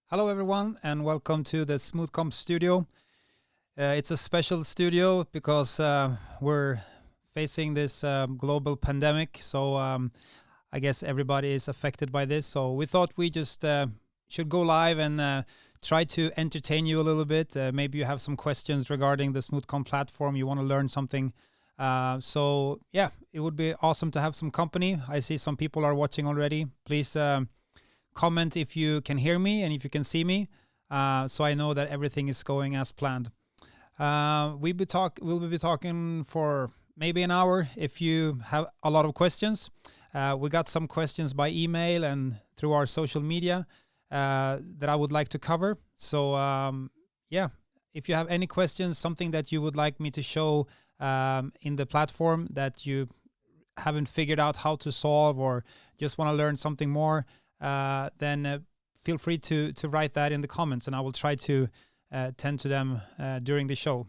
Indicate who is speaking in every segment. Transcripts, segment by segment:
Speaker 1: Hello everyone and welcome to the Smoothcomps Studio. It's a special studio because we're facing this global pandemic, so I guess everybody is affected by this. So we thought we just should go live and try to entertain you a little bit. Maybe you have some questions regarding the Smoothcomp platform, you want to learn something. So yeah, it would be awesome to have some company. I see some people are watching already. Please comment if you can hear me and if you can see me, so I know that everything is going as planned. We'll be talking for maybe an hour. If you have a lot of questions, we got some questions by email and through our social media that I would like to cover. So yeah, if you have any questions, something that you would like me to show in the platform that you haven't figured out how to solve or just want to learn something more, then feel free to write that in the comments and I will try to tend to them during the show.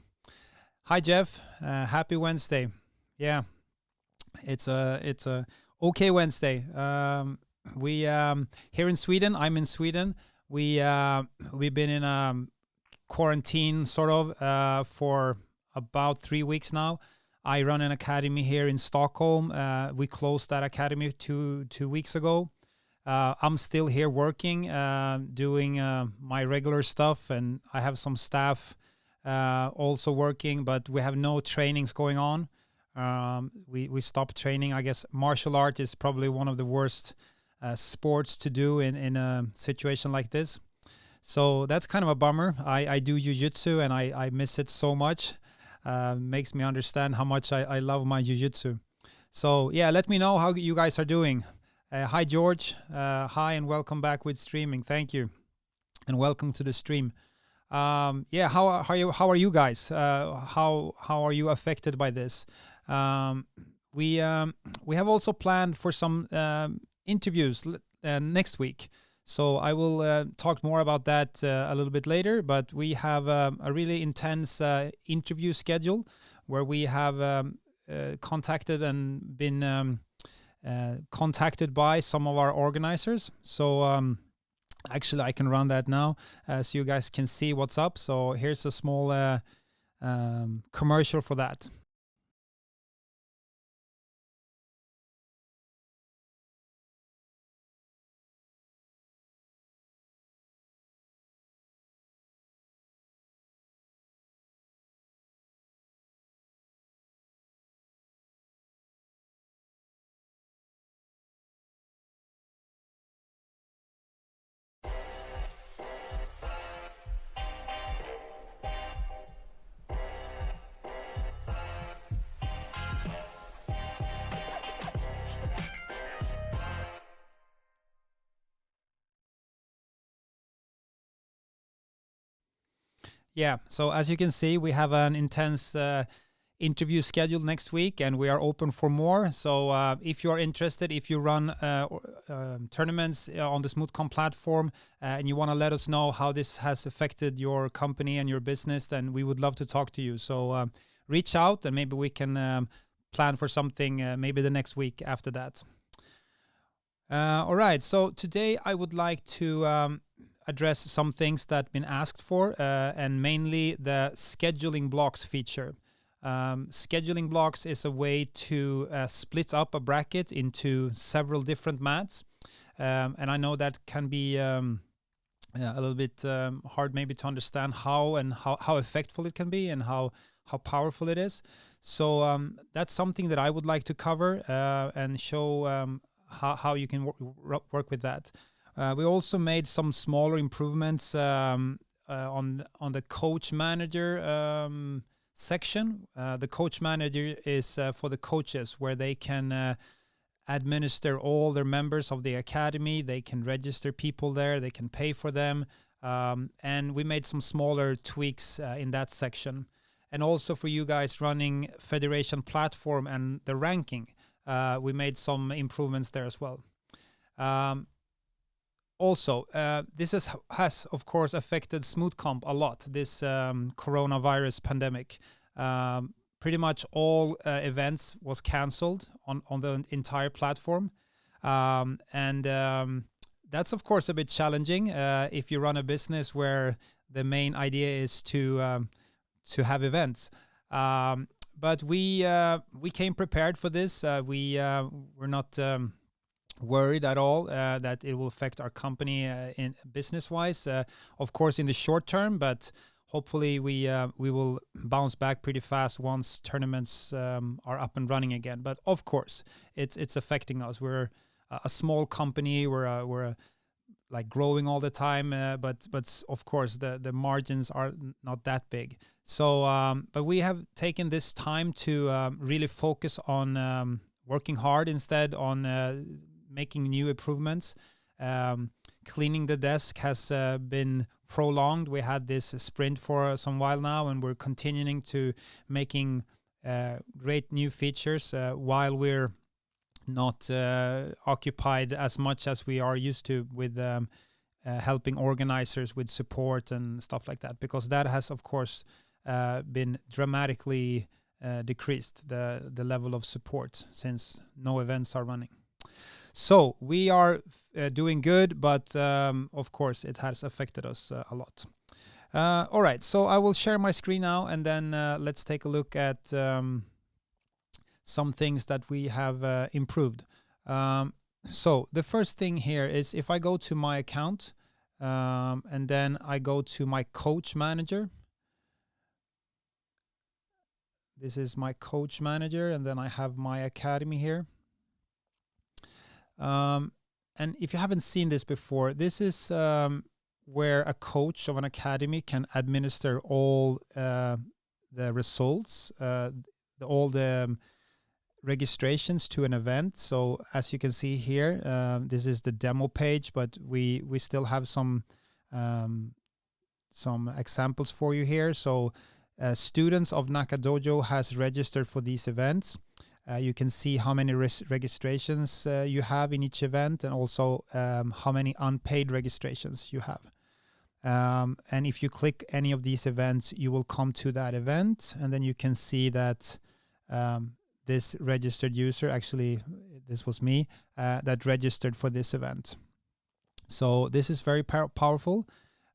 Speaker 1: Hi Jeff, happy Wednesday. Yeah, it's a okay Wednesday. We here in Sweden, I'm in Sweden. We've been in quarantine sort of for about 3 weeks now. I run an academy here in Stockholm. We closed that academy two weeks ago. I'm still here working, doing my regular stuff, and I have some staff also working, but we have no trainings going on. We stopped training. I guess martial art is probably one of the worst sports to do in a situation like this. So that's kind of a bummer. I do jiu-jitsu and I miss it so much. Makes me understand how much I love my jiu-jitsu. So yeah, let me know how you guys are doing. Hi George, hi and welcome back with streaming. Thank you, and welcome to the stream. Yeah, how are you guys? How are you affected by this? We have also planned for some interviews next week, so I will talk more about that a little bit later. But we have a really intense interview schedule where we have contacted and been contacted by some of our organizers. So actually I can run that now so you guys can see what's up. So here's a small commercial for that. Yeah, so as you can see, we have an intense interview scheduled next week and we are open for more. So if you are interested, if you run tournaments on the Smoothcomp platform and you want to let us know how this has affected your company and your business, then we would love to talk to you. So reach out and maybe we can plan for something maybe the next week after that. All right, so today I would like to address some things that have been asked for, and mainly the scheduling blocks feature. Scheduling blocks is a way to split up a bracket into several different mats. And I know that can be a little bit hard maybe to understand how effectful it can be and how powerful it is. So that's something that I would like to cover and show how you can work with that. We also made some smaller improvements on the coach manager section. The coach manager is for the coaches, where they can administer all their members of the academy. They can register people there. They can pay for them. And we made some smaller tweaks in that section. And also for you guys running Federation platform and the ranking, we made some improvements there as well. Also, this has of course affected Smoothcomp a lot, this coronavirus pandemic. Pretty much all events was canceled on the entire platform. And that's of course a bit challenging if you run a business where the main idea is to have events. But we came prepared for this. We're not worried at all that it will affect our company in business-wise. Of course, in the short term, but hopefully we will bounce back pretty fast once tournaments are up and running again. But of course, it's affecting us. We're a small company. We're like growing all the time, but of course the margins are not that big. So, but we have taken this time to really focus on working hard instead on making new improvements. Cleaning the desk has been prolonged. We had this sprint for some while now, and we're continuing to making great new features while we're not occupied as much as we are used to with helping organizers with support and stuff like that, because that has of course been dramatically decreased, the level of support, since no events are running. So we are doing good, but of course it has affected us a lot. All right, so I will share my screen now, and then let's take a look at some things that we have improved. So the first thing here is if I go to my account and then I go to my coach manager. This is my coach manager, and then I have my academy here. And if you haven't seen this before, this is where a coach of an academy can administer all the results, all the registrations to an event. So as you can see here, this is the demo page, but we still have some examples for you here. So students of Nakadojo has registered for these events. You can see how many registrations you have in each event, and also how many unpaid registrations you have. And if you click any of these events, you will come to that event, and then you can see that this registered user, actually this was me, that registered for this event. So this is very powerful.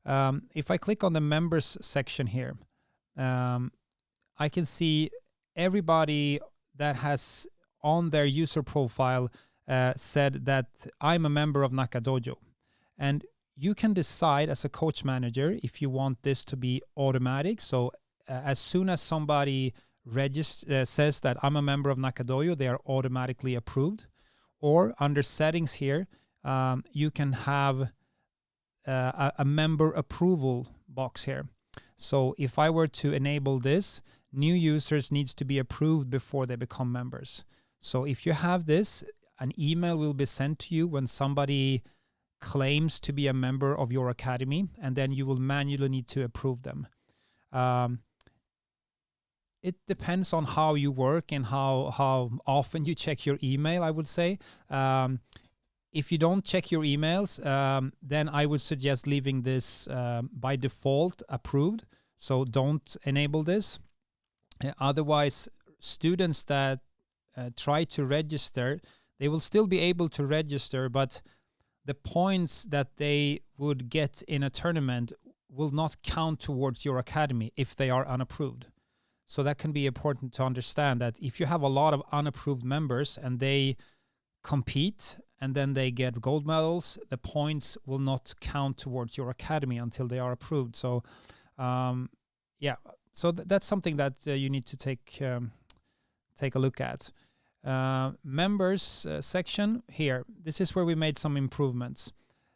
Speaker 1: If I click on the members section here, I can see everybody that has on their user profile said that I'm a member of Nakadojo. And you can decide as a coach manager if you want this to be automatic. So as soon as somebody says that I'm a member of Nakadojo, they are automatically approved. Or under settings here, you can have a member approval box here. So if I were to enable this, new users needs to be approved before they become members. So if you have this, an email will be sent to you when somebody claims to be a member of your academy, and then you will manually need to approve them. It depends on how you work and how often you check your email, I would say. If you don't check your emails, then I would suggest leaving this by default approved. So don't enable this. Otherwise, students that try to register, they will still be able to register, but the points that they would get in a tournament will not count towards your academy if they are unapproved. So that can be important to understand, that if you have a lot of unapproved members and they compete and then they get gold medals, the points will not count towards your academy until they are approved. So yeah, so that's something that you need to take a look at. Members section here, this is where we made some improvements.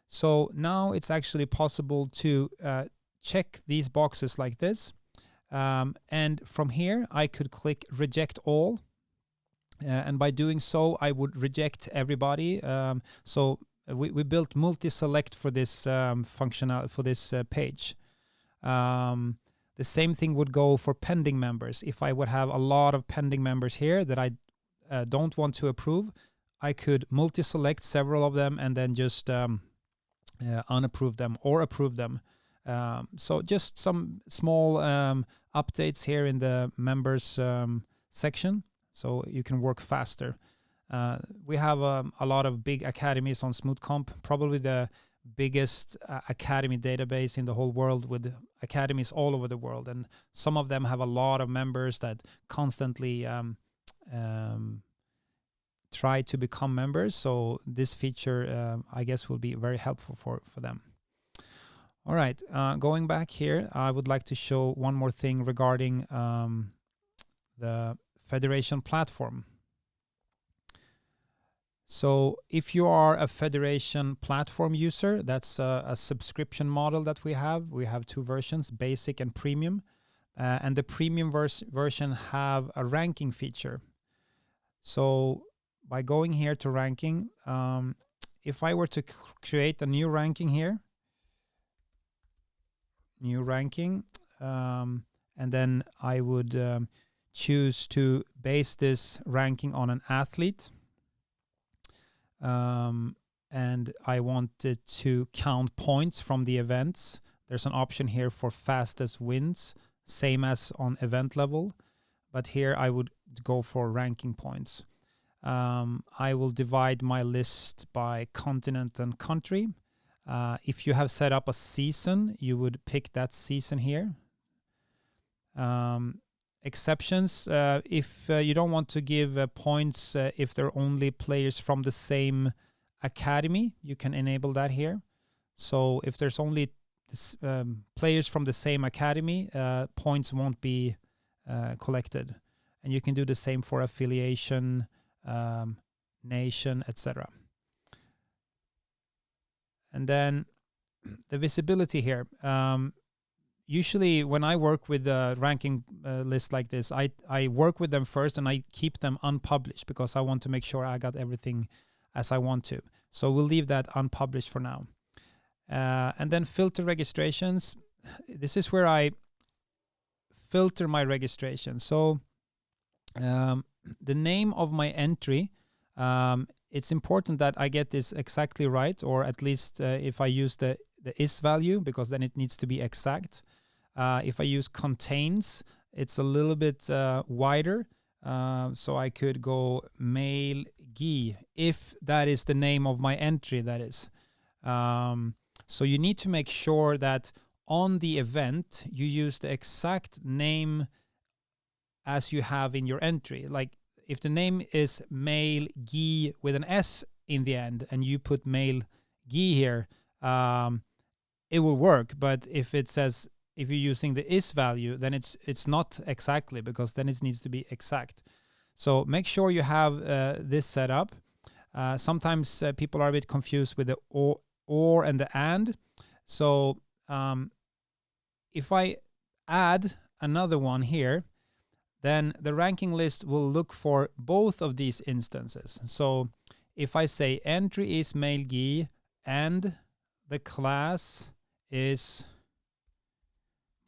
Speaker 1: So now it's actually possible to check these boxes like this. And from here, I could click reject all. And by doing so, I would reject everybody. So we built multi-select for this functional for this page. The same thing would go for pending members. If I would have a lot of pending members here that I don't want to approve, I could multi-select several of them and then just unapprove them or approve them. So just some small updates here in the members section, so you can work faster. We have a lot of big academies on Smoothcomp, probably the biggest academy database in the whole world, with academies all over the world. And some of them have a lot of members that constantly try to become members. So this feature, I guess, will be very helpful for them. All right, going back here, I would like to show one more thing regarding the Federation platform. So if you are a Federation platform user, that's a subscription model that we have. We have two versions, basic and premium. And the premium version have a ranking feature. So by going here to ranking, if I were to create a new ranking here, new ranking, and then I would choose to base this ranking on an athlete. And I wanted to count points from the events. There's an option here for fastest wins, same as on event level, but here I would go for ranking points. I will divide my list by continent and country. If you have set up a season, you would pick that season here. Exceptions, if you don't want to give points if they're only players from the same academy, you can enable that here. So if there's only players from the same academy, points won't be collected. And you can do the same for affiliation, nation, etc. And then the visibility here. Usually when I work with a ranking list like this, I work with them first and I keep them unpublished because I want to make sure I got everything as I want to. So we'll leave that unpublished for now. And then filter registrations. This is where I filter my registration. So the name of my entry, it's important that I get this exactly right, or at least if I use the is value, because then it needs to be exact. If I use contains, it's a little bit wider. So I could go mail gi, if that is the name of my entry, that is. So you need to make sure that on the event, you use the exact name as you have in your entry. Like if the name is mail gi with an S in the end, and you put mail gi here, it will work. But if it says, if you're using the is value, then it's not exactly, because then it needs to be exact. So make sure you have this set up. Sometimes people are a bit confused with the or and the and. So if I add another one here, then the ranking list will look for both of these instances. So if I say entry is mail gi and the class is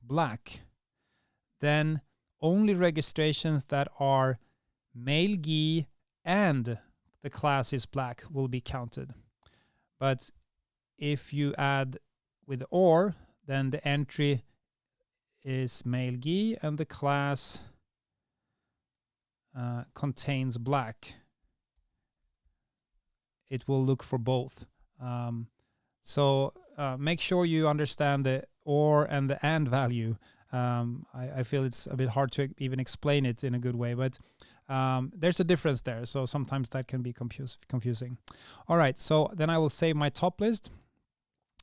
Speaker 1: black, then only registrations that are mail gi and the class is black will be counted. But if you add with or, then the entry is mail gi and the class contains black. It will look for both. So make sure you understand the or and the and value. I feel it's a bit hard to even explain it in a good way, but there's a difference there. So sometimes that can be confusing. All right, so then I will save my top list.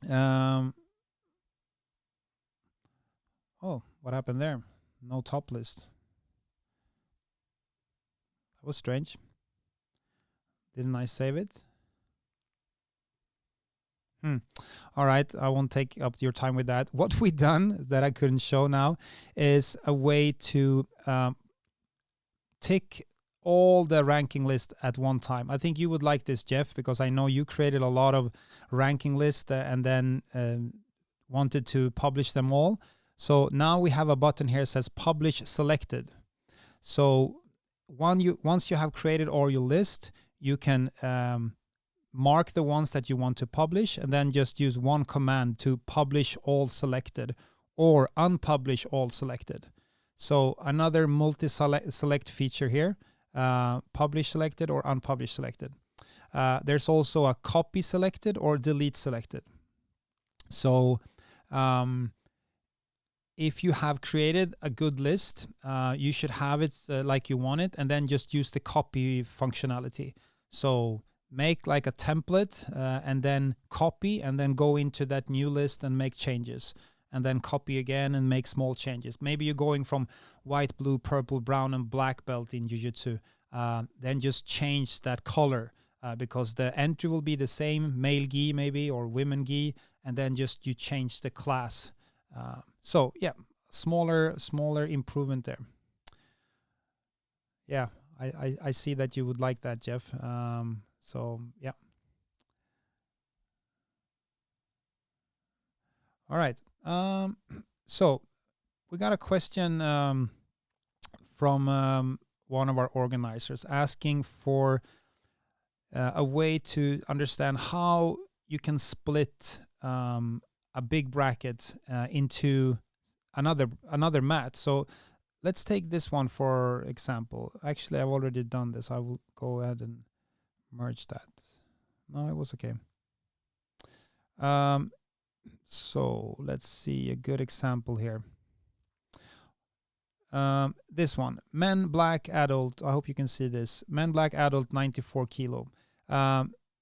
Speaker 1: Oh, what happened there? No top list. That was strange. Didn't I save it? All right, I won't take up your time with that. What we done that I couldn't show now is a way to tick all the ranking list at one time. I think you would like this, Jeff, because I know you created a lot of ranking lists and then wanted to publish them all. So now we have a button here that says publish selected. So once you have created all your list, you can mark the ones that you want to publish and then just use one command to publish all selected or unpublish all selected. So another multi-select feature here. publish selected or unpublished selected. There's also a copy selected or delete selected. So if you have created a good list, you should have it like you want it, and then just use the copy functionality. So make like a template and then copy, and then go into that new list and make changes, and then copy again and make small changes. Maybe you're going from white, blue, purple, brown, and black belt in Jiu-Jitsu. Then just change that color because the entry will be the same, male gi maybe, or women gi, and then just you change the class. So yeah, smaller improvement there. Yeah, I see that you would like that, Jeff. So yeah. All right. So we got a question from one of our organizers asking for a way to understand how you can split a big bracket into another mat. So let's take this one for example. Actually, I've already done this. I will go ahead and merge that. No, it was okay. So let's see a good example here. This one, men black adult. I hope you can see this. Men black adult, 94 kilo.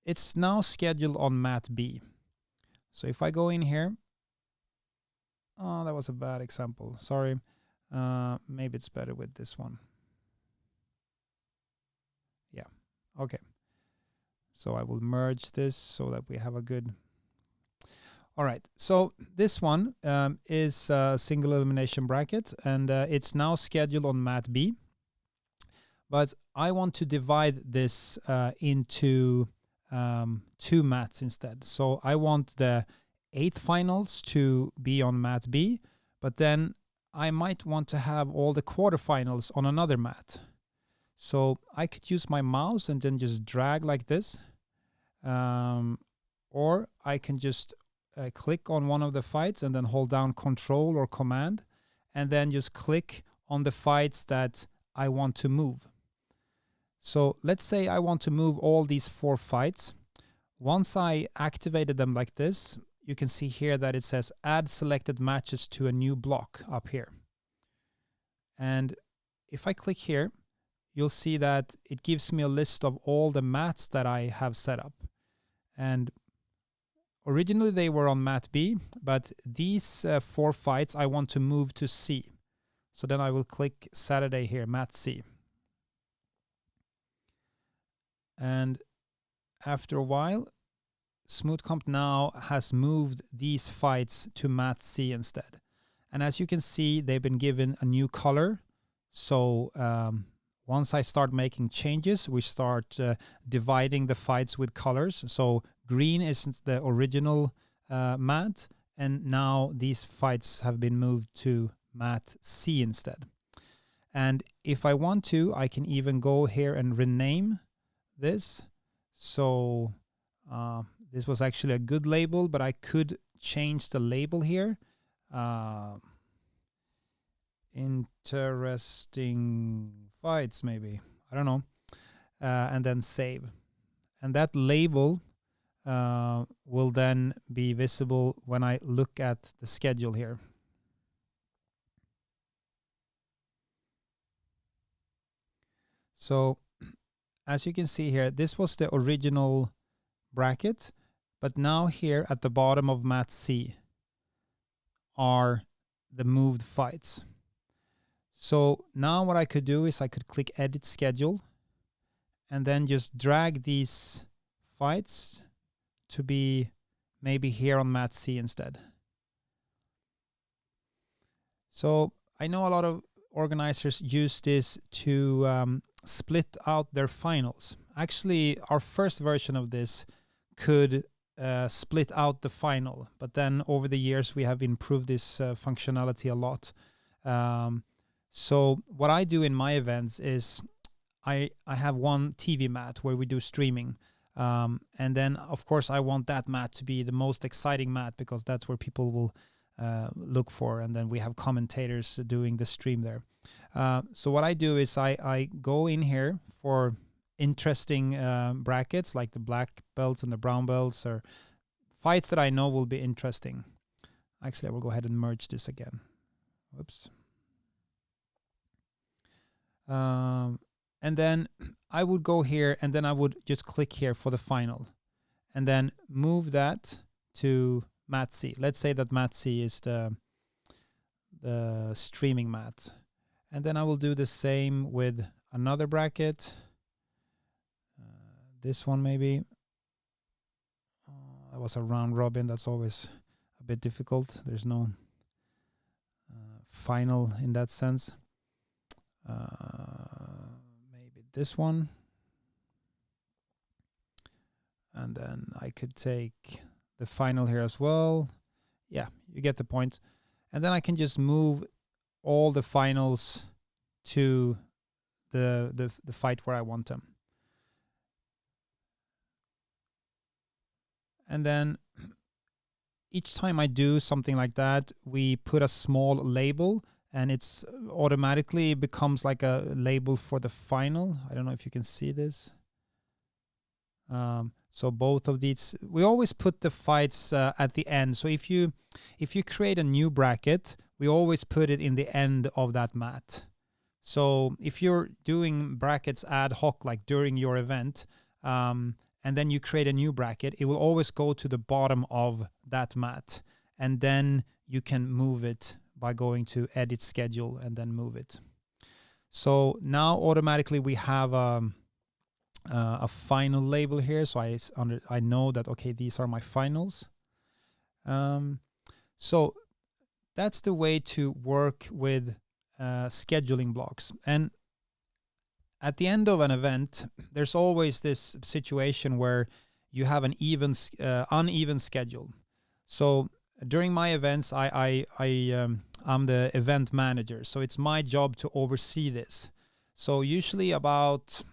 Speaker 1: It's now scheduled on mat B. So if I go in here, oh, that was a bad example. Sorry. Maybe it's better with this one. Yeah. Okay. So I will merge this so that we have a good. All right. So this one is a single elimination bracket, and it's now scheduled on mat B. But I want to divide this into 2 mats instead. So I want the 8th finals to be on mat B, but then I might want to have all the quarterfinals on another mat. So I could use my mouse and then just drag like this. Or I can just click on one of the fights and then hold down Control or Command, and then just click on the fights that I want to move. So let's say I want to move all these 4 fights. Once I activated them like this, you can see here that it says add selected matches to a new block up here. And if I click here, you'll see that it gives me a list of all the mats that I have set up. And originally they were on mat B, but these 4 fights I want to move to C. So then I will click Saturday here, mat C. And after a while, Smoothcomp now has moved these fights to mat C instead. And as you can see, they've been given a new color. So once I start making changes, we start dividing the fights with colors. So green is the original mat, and now these fights have been moved to mat C instead. And if I want to, I can even go here and rename this. So this was actually a good label, but I could change the label here. Interesting fights, maybe. I don't know. And then save. And that label will then be visible when I look at the schedule here. So as you can see here, this was the original bracket, but now here at the bottom of mat C are the moved fights. So now what I could do is I could click edit schedule and then just drag these fights to be maybe here on mat C instead. So I know a lot of organizers use this to split out their finals. Actually, our first version of this could split out the final, but then over the years we have improved this functionality a lot. So what I do in my events is I have one TV mat where we do streaming. And then, of course, I want that mat to be the most exciting mat because that's where people will look for, and then we have commentators doing the stream there. So what I do is I go in here for interesting brackets like the black belts and the brown belts, or fights that I know will be interesting. Actually, I will go ahead and merge this again. Whoops. And then I would go here, and then I would just click here for the final, and then move that to mat C. Let's say that mat C is the streaming mat. And then I will do the same with another bracket. This one maybe. That was a round robin. That's always a bit difficult. There's no final in that sense. Maybe this one. And then I could take the final here as well. Yeah, you get the point. And then I can just move all the finals to the fight where I want them. And then each time I do something like that, we put a small label, and it's automatically becomes like a label for the final. I don't know if you can see this. So both of these, we always put the fights at the end. So if you create a new bracket, we always put it in the end of that mat. So if you're doing brackets ad hoc, like during your event, and then you create a new bracket, it will always go to the bottom of that mat. And then you can move it by going to edit schedule and then move it. So now automatically we have a final label here. So I know that, okay, these are my finals. So that's the way to work with scheduling blocks. And at the end of an event, there's always this situation where you have an uneven schedule. So during my events, I'm the event manager. So it's my job to oversee this. So usually about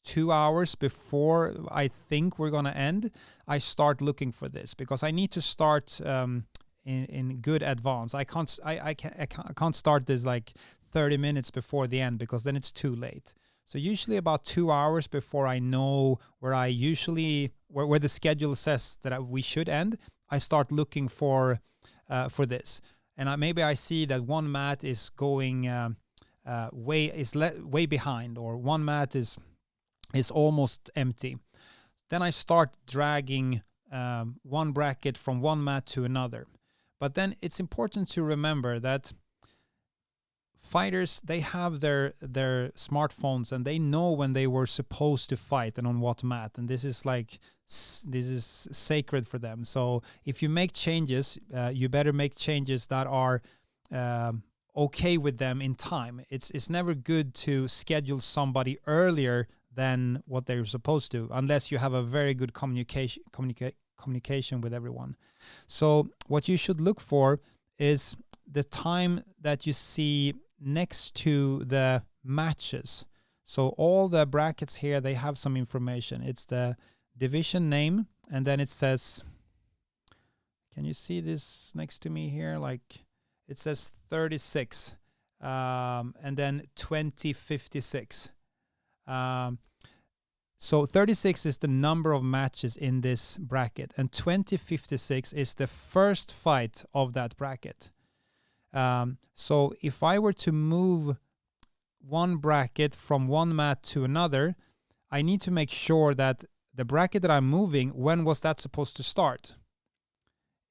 Speaker 1: 2 hours before I think we're going to end, I start looking for this, because I need to start in good advance. I can't start this like 30 minutes before the end, because then it's too late. So usually about 2 hours before I know where the schedule says that we should end, I start looking for this. And maybe I see that one mat is going way behind, or one mat is almost empty. Then I start dragging one bracket from one mat to another. But then it's important to remember that fighters, they have their smartphones, and they know when they were supposed to fight and on what mat. And this is sacred for them. So if you make changes, you better make changes that are okay with them in time. It's never good to schedule somebody earlier than what they're supposed to, unless you have a very good communication with everyone. So what you should look for is the time that you see next to the matches. So all the brackets here, they have some information. It's the division name, and then it says, can you see this next to me here? Like it says 36, and then 2056. So 36 is the number of matches in this bracket, and 2056 is the first fight of that bracket. So if I were to move one bracket from one mat to another, I need to make sure that the bracket that I'm moving, when was that supposed to start?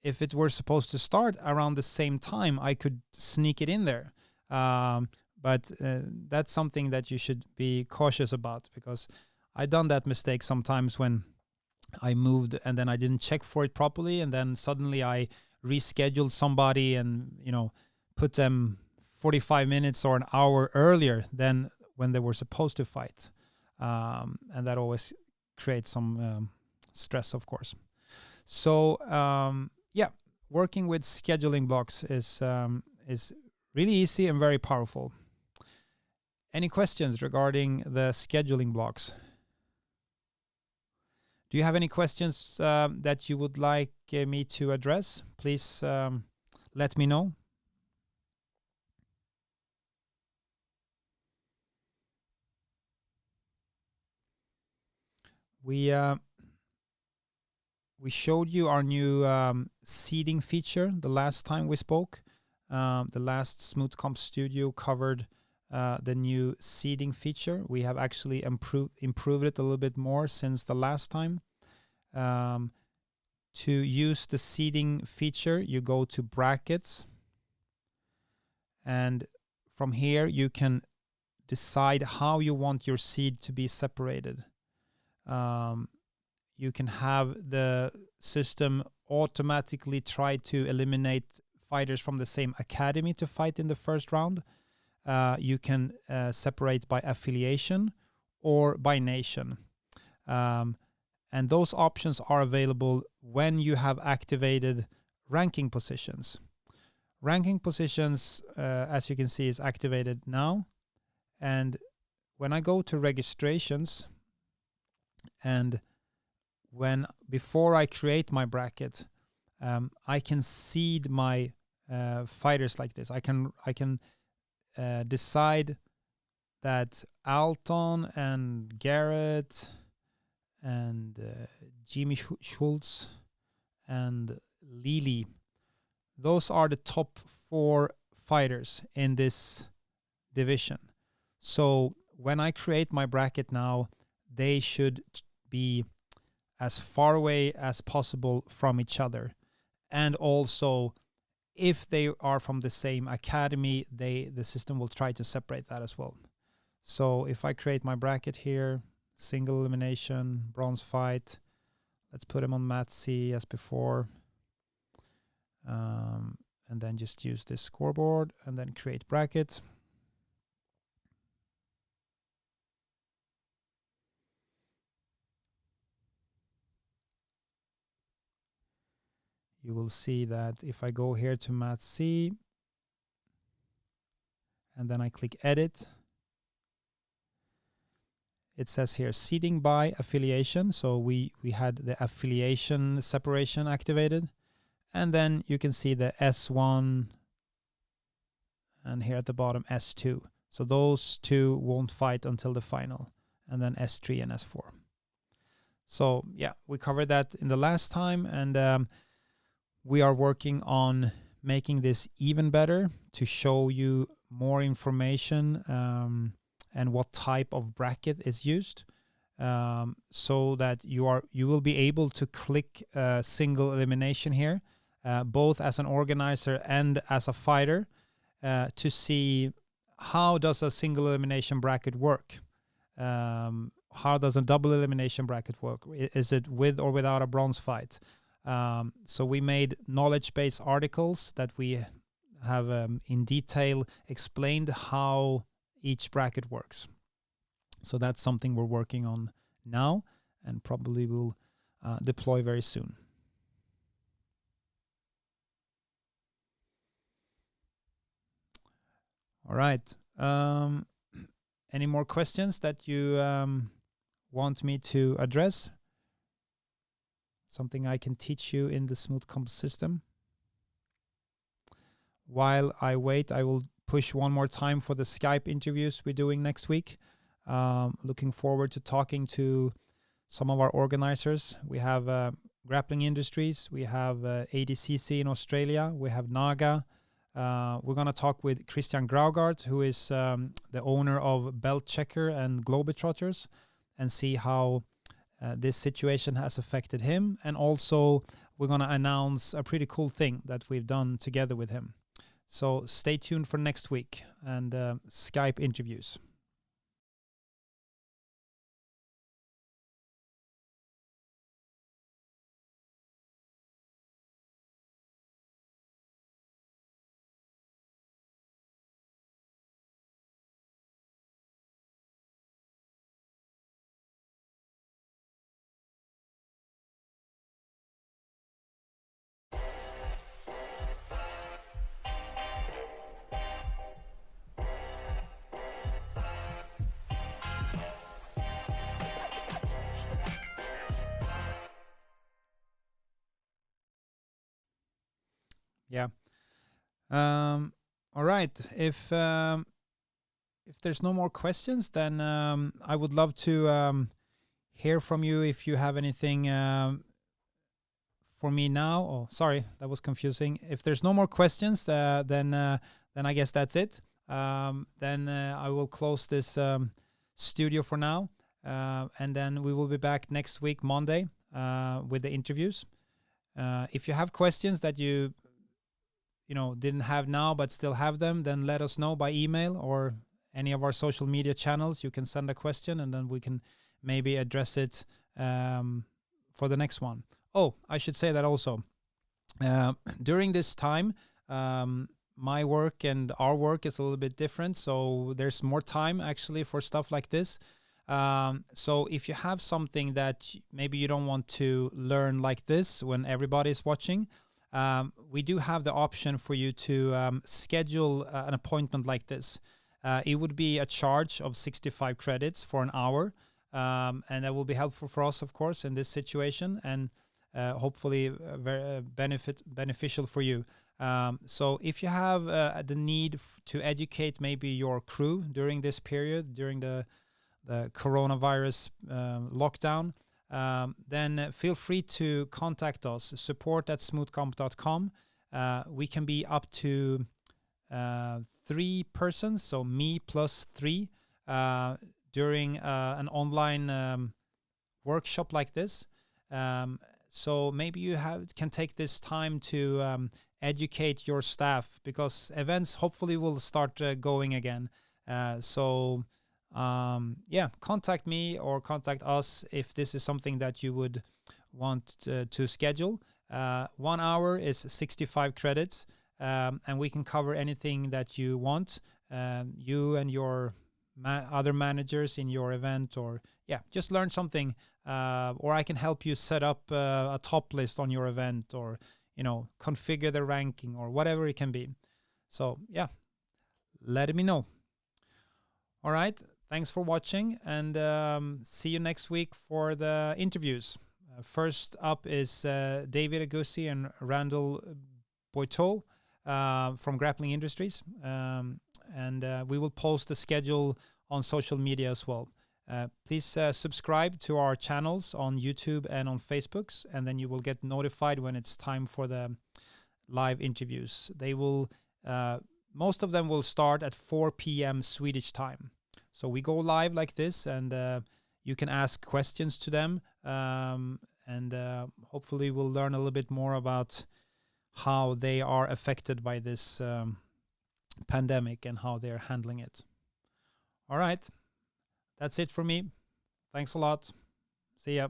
Speaker 1: If it were supposed to start around the same time, I could sneak it in there. But that's something that you should be cautious about, because I've done that mistake sometimes when I moved and then I didn't check for it properly, and then suddenly I rescheduled somebody and, put them 45 minutes or an hour earlier than when they were supposed to fight. And that always creates some stress, of course. So, working with scheduling blocks is really easy and very powerful. Any questions regarding the scheduling blocks? Do you have any questions that you would like me to address? Please let me know. We showed you our new seeding feature the last time we spoke. The last Smoothcomps Studio covered the new seeding feature. We have actually improved it a little bit more since the last time. To use the seeding feature, you go to brackets, and from here you can decide how you want your seed to be separated. You can have the system automatically try to eliminate fighters from the same academy to fight in the first round. You can separate by affiliation or by nation. And those options are available when you have activated ranking positions. Ranking positions, as you can see, is activated now. And when I go to registrations, and before I create my bracket, I can seed my fighters like this. I can decide that Alton and Garrett and Jimmy Schultz and Lili, those are the top 4 fighters in this division. So when I create my bracket now, they should be as far away as possible from each other. And also, if they are from the same academy, the system will try to separate that as well. So if I create my bracket here, single elimination, bronze fight, let's put him on mat C as before. And then just use this scoreboard and then create bracket. You will see that if I go here to mat C and then I click edit, it says here seeding by affiliation. So we had the affiliation separation activated. And then you can see the S1 and here at the bottom S2. So those 2 won't fight until the final. And then S3 and S4. So yeah, we covered that in the last time. And we are working on making this even better to show you more information and what type of bracket is used, so that you will be able to click single elimination here, both as an organizer and as a fighter, to see how does a single elimination bracket work. How does a double elimination bracket work? Is it with or without a bronze fight? So we made knowledge-based articles that we have in detail explained how each bracket works. So that's something we're working on now and probably will deploy very soon. All right. Any more questions that you want me to address? Something I can teach you in the Smoothcomps system? While I wait, I will push one more time for the Skype interviews we're doing next week. Looking forward to talking to some of our organizers. We have Grappling Industries. We have ADCC in Australia. We have Naga. We're going to talk with Christian Graugard, who is the owner of Belt Checker and Globetrotters, and see how this situation has affected him. And also, we're going to announce a pretty cool thing that we've done together with him. So stay tuned for next week and Skype interviews. Yeah. All right. If there's no more questions, then I would love to hear from you if you have anything for me now. Oh, sorry, that was confusing. If there's no more questions, then I guess that's it. Then I will close this studio for now, and then we will be back next week, Monday, with the interviews. If you have questions that you didn't have now but still have them, then let us know by email or any of our social media channels. You can send a question, and then we can maybe address it for the next one. Oh, I should say that also. During this time, my work and our work is a little bit different, so there's more time actually for stuff like this. So if you have something that maybe you don't want to learn like this when everybody's watching, we do have the option for you to schedule an appointment like this. It would be a charge of 65 credits for an hour, and that will be helpful for us, of course, in this situation, and hopefully very beneficial for you. So if you have the need to educate maybe your crew during this period, during the coronavirus lockdown, then feel free to contact us, support@smoothcomp.com. We can be up to 3 persons, so me plus 3, during an online workshop like this. So maybe you can take this time to educate your staff, because events hopefully will start going again. Contact me or contact us if this is something that you would want to schedule. 1 hour is 65 credits, and we can cover anything that you want, you and your other managers in your event, or just learn something, or I can help you set up a top list on your event, or configure the ranking, or whatever it can be. So let me know. All right, thanks for watching, and see you next week for the interviews. First up is David Agusi and Randall Boiteau from Grappling Industries, and we will post the schedule on social media as well. Please subscribe to our channels on YouTube and on Facebook, and then you will get notified when it's time for the live interviews. They will, most of them will start at 4 p.m. Swedish time. So we go live like this, and you can ask questions to them, and hopefully we'll learn a little bit more about how they are affected by this pandemic and how they're handling it. All right. That's it for me. Thanks a lot. See ya.